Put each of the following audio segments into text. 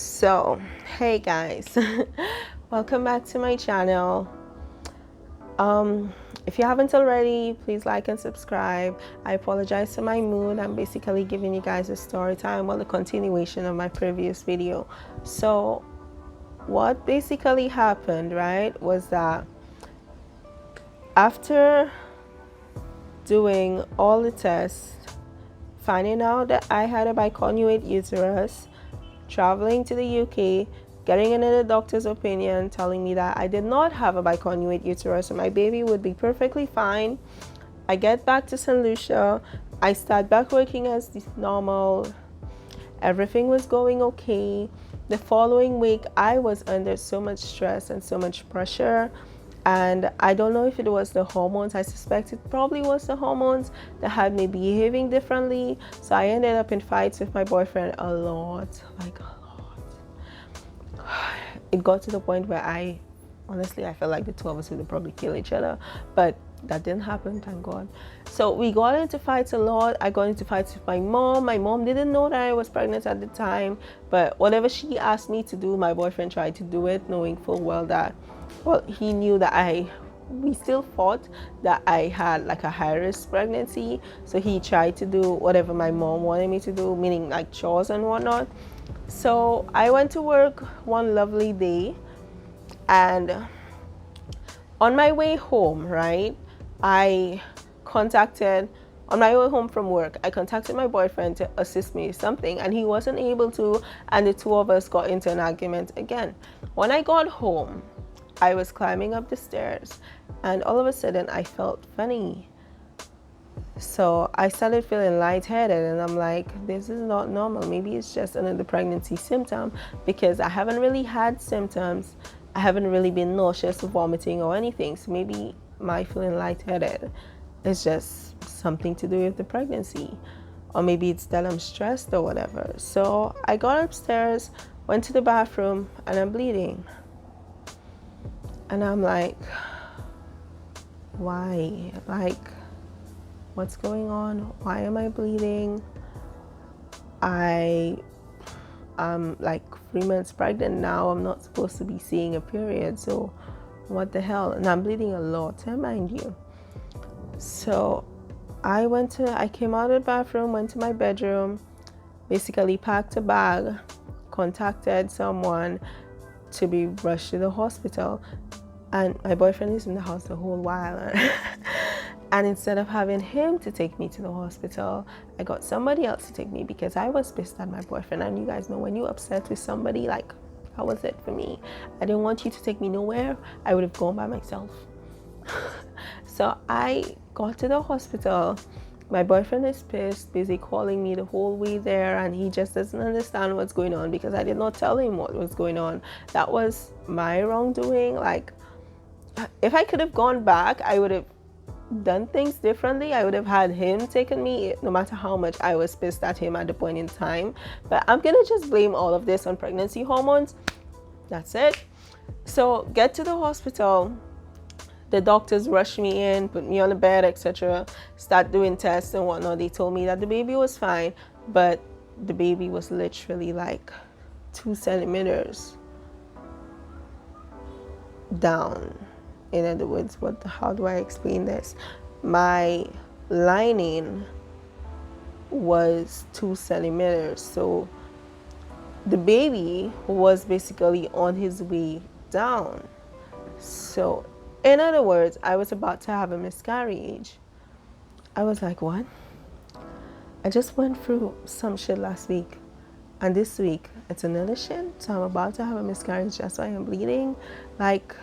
So, hey guys, welcome back to my channel. If you haven't already, please like and subscribe. I apologize for my mood. I'm basically giving you guys a story time, well, the continuation of my previous video. So, what basically happened, right, was that after doing all the tests, finding out that I had a biconjugate uterus, traveling to the UK, getting another doctor's opinion telling me that I did not have a biconjugate uterus and my baby would be perfectly fine. I get back to St. Lucia. I start back working as normal. Everything was going okay. The following week, I was under so much stress and so much pressure. And I don't know if it was the hormones. I suspect it probably was the hormones that had me behaving differently. So I ended up in fights with my boyfriend a lot, like a lot. It got to the point where honestly, I felt like the two of us would probably kill each other. But that didn't happen, thank God. So we got into fights a lot. I got into fights with my mom. My mom didn't know that I was pregnant at the time. But whatever she asked me to do, my boyfriend tried to do it, knowing full well that, well, he knew that we still fought that I had like a high risk pregnancy. So he tried to do whatever my mom wanted me to do, meaning like chores and whatnot. So I went to work one lovely day, and on my way home, right, on my way home from work, I contacted my boyfriend to assist me with something, and he wasn't able to, and the two of us got into an argument again. When I got home, I was climbing up the stairs, and all of a sudden I felt funny. So I started feeling lightheaded, and I'm like, this is not normal. Maybe it's just another pregnancy symptom, because I haven't really had symptoms. I haven't really been nauseous, vomiting, or anything. So maybe my feeling lightheaded is just something to do with the pregnancy. Or maybe it's that I'm stressed or whatever. So I got upstairs, went to the bathroom, and I'm bleeding. And I'm like, why? Like, what's going on? Why am I bleeding? I'm like 3 months pregnant now. I'm not supposed to be seeing a period. So what the hell? And I'm bleeding a lot, mind you. So I came out of the bathroom, went to my bedroom, basically packed a bag, contacted someone to be rushed to the hospital. And my boyfriend is in the house the whole while. And instead of having him to take me to the hospital, I got somebody else to take me, because I was pissed at my boyfriend. And you guys know, when you're upset with somebody, like, that was it for me. I didn't want you to take me nowhere. I would have gone by myself. So I got to the hospital. My boyfriend is pissed, busy calling me the whole way there, and he just doesn't understand what's going on, because I did not tell him what was going on. That was my wrongdoing. Like, if I could have gone back, I would have done things differently. I would have had him taken me, no matter how much I was pissed at him at the point in time. But I'm gonna just blame all of this on pregnancy hormones. That's it. So get to the hospital. The doctors rushed me in, put me on the bed, etc. Start doing tests and whatnot. They told me that the baby was fine, but the baby was literally like 2 centimeters down. In other words, how do I explain this? My lining was 2 centimeters. So the baby was basically on his way down. So in other words, I was about to have a miscarriage. I was like, what? I just went through some shit last week, and this week it's another shit. So I'm about to have a miscarriage. That's why I'm bleeding. Like,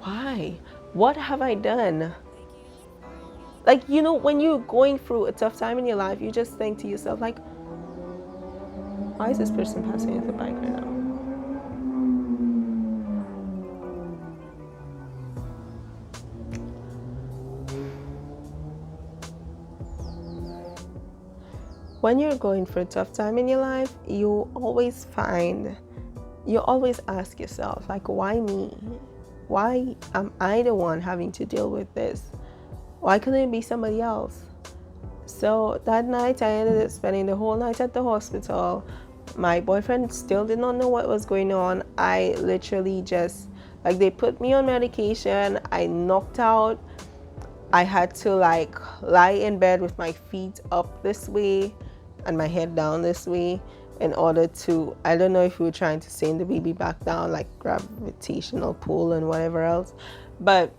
why? What have I done? Like, you know, when you're going through a tough time in your life, you just think to yourself, like, why is this person passing with a bike right now? When you're going through a tough time in your life, you always ask yourself, like, why me? Why am I the one having to deal with this? Why couldn't it be somebody else? So that night I ended up spending the whole night at the hospital My boyfriend still did not know what was going on. I literally just, like, they put me on medication. I knocked out. I had to like lie in bed with my feet up this way and my head down this way in order to, I don't know if we were trying to send the baby back down, like gravitational pull and whatever else, but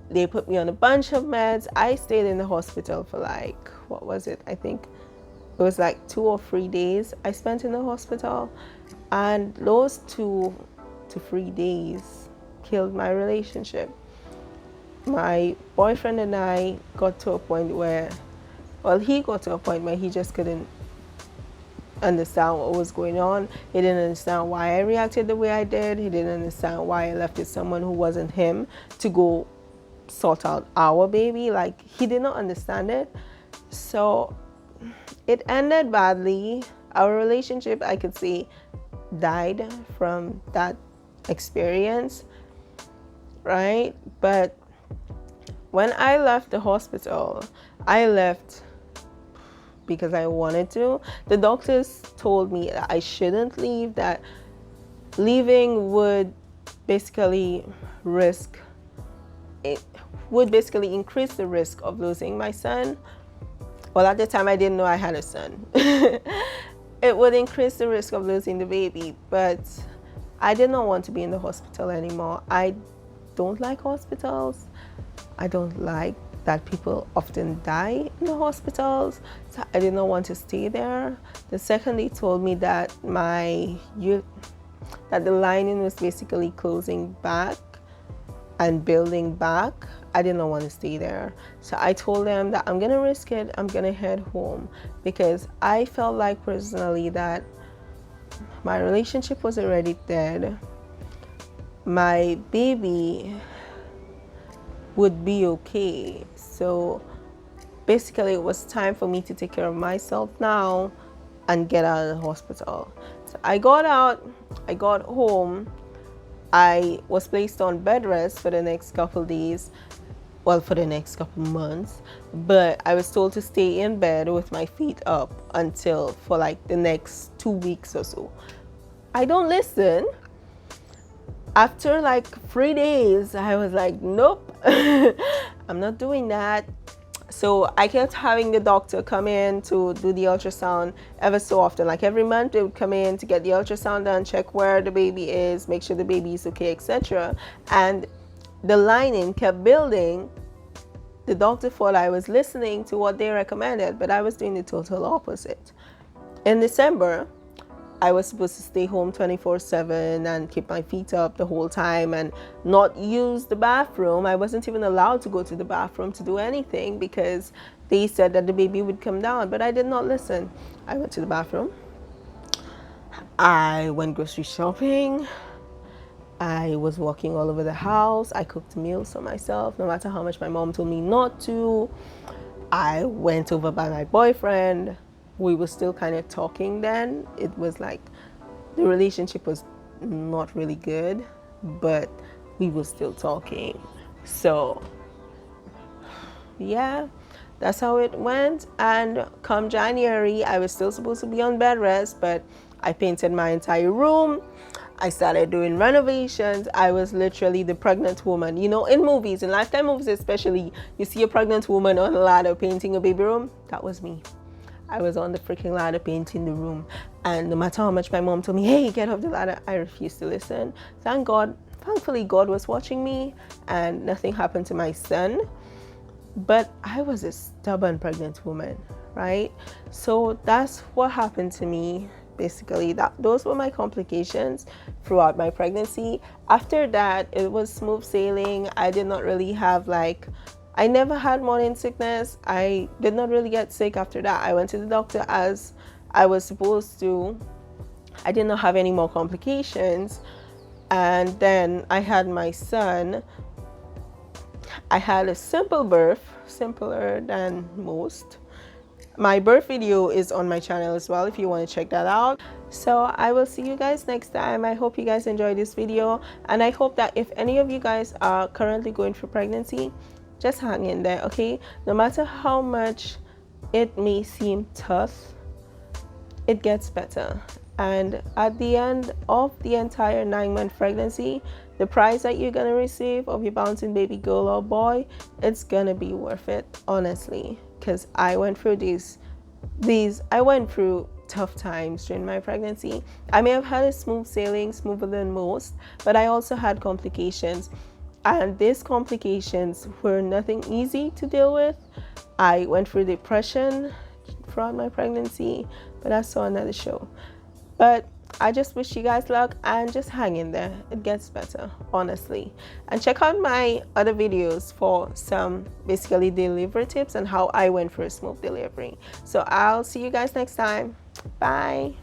they put me on a bunch of meds. I stayed in the hospital for like, what was it? I think it was like 2 or 3 days I spent in the hospital, and those 2 to 3 days killed my relationship. My boyfriend and I got to a point where, well, he got to a point where he just couldn't understand what was going on. He didn't understand why I reacted the way I did. He didn't understand why I left with someone who wasn't him to go sort out our baby. Like, he did not understand it. So it ended badly. Our relationship, I could say, died from that experience, right? But when I left the hospital, I left because I wanted to. The doctors told me that I shouldn't leave, that leaving would basically increase the risk of losing my son. Well, at the time I didn't know I had a son. It would increase the risk of losing the baby, but I did not want to be in the hospital anymore. I don't like hospitals. I don't like that people often die in the hospitals, so I did not want to stay there. The second they told me that that the lining was basically closing back and building back, I did not want to stay there. So I told them that I'm gonna risk it, I'm gonna head home, because I felt like personally that my relationship was already dead. My baby would be okay. So basically it was time for me to take care of myself now and get out of the hospital. So I got out, I got home, I was placed on bed rest for the next couple days, well, for the next couple months, but I was told to stay in bed with my feet up until for like the next 2 weeks or so. I don't listen. After like 3 days, I was like, nope, I'm not doing that. So I kept having the doctor come in to do the ultrasound ever so often. Like every month they would come in to get the ultrasound done, check where the baby is, make sure the baby is okay, etc. And the lining kept building. The doctor thought I was listening to what they recommended, but I was doing the total opposite. In December, I was supposed to stay home 24/7 and keep my feet up the whole time and not use the bathroom. I wasn't even allowed to go to the bathroom to do anything because they said that the baby would come down, but I did not listen. I went to the bathroom. I went grocery shopping. I was walking all over the house. I cooked meals for myself, no matter how much my mom told me not to. I went over by my boyfriend. We were still kind of talking then. It was like the relationship was not really good, but we were still talking. So yeah, that's how it went. And come January, I was still supposed to be on bed rest, but I painted my entire room. I started doing renovations. I was literally the pregnant woman. You know, in movies, in Lifetime movies especially, you see a pregnant woman on a ladder painting a baby room. That was me. I was on the freaking ladder painting the room, and no matter how much my mom told me, hey, get off the ladder, I refused to listen. Thankfully God was watching me and nothing happened to my son, but I was a stubborn pregnant woman, right? So that's what happened to me. Basically, those were my complications throughout my pregnancy. After that, it was smooth sailing. I did not really have I never had morning sickness. I did not really get sick after that. I went to the doctor as I was supposed to. I did not have any more complications. And then I had my son. I had a simple birth, simpler than most. My birth video is on my channel as well if you want to check that out. So I will see you guys next time. I hope you guys enjoyed this video, and I hope that if any of you guys are currently going through pregnancy, just hang in there, okay? No matter how much it may seem tough, it gets better. And at the end of the entire 9-month pregnancy, the prize that you're gonna receive of your bouncing baby girl or boy, it's gonna be worth it, honestly. Because I went through I went through tough times during my pregnancy. I may have had a smooth sailing, smoother than most, but I also had complications. And these complications were nothing easy to deal with. I went through depression throughout my pregnancy, but that's another show. But I just wish you guys luck and just hang in there. It gets better, honestly. And check out my other videos for some basically delivery tips and how I went for a smooth delivery. So I'll see you guys next time. Bye.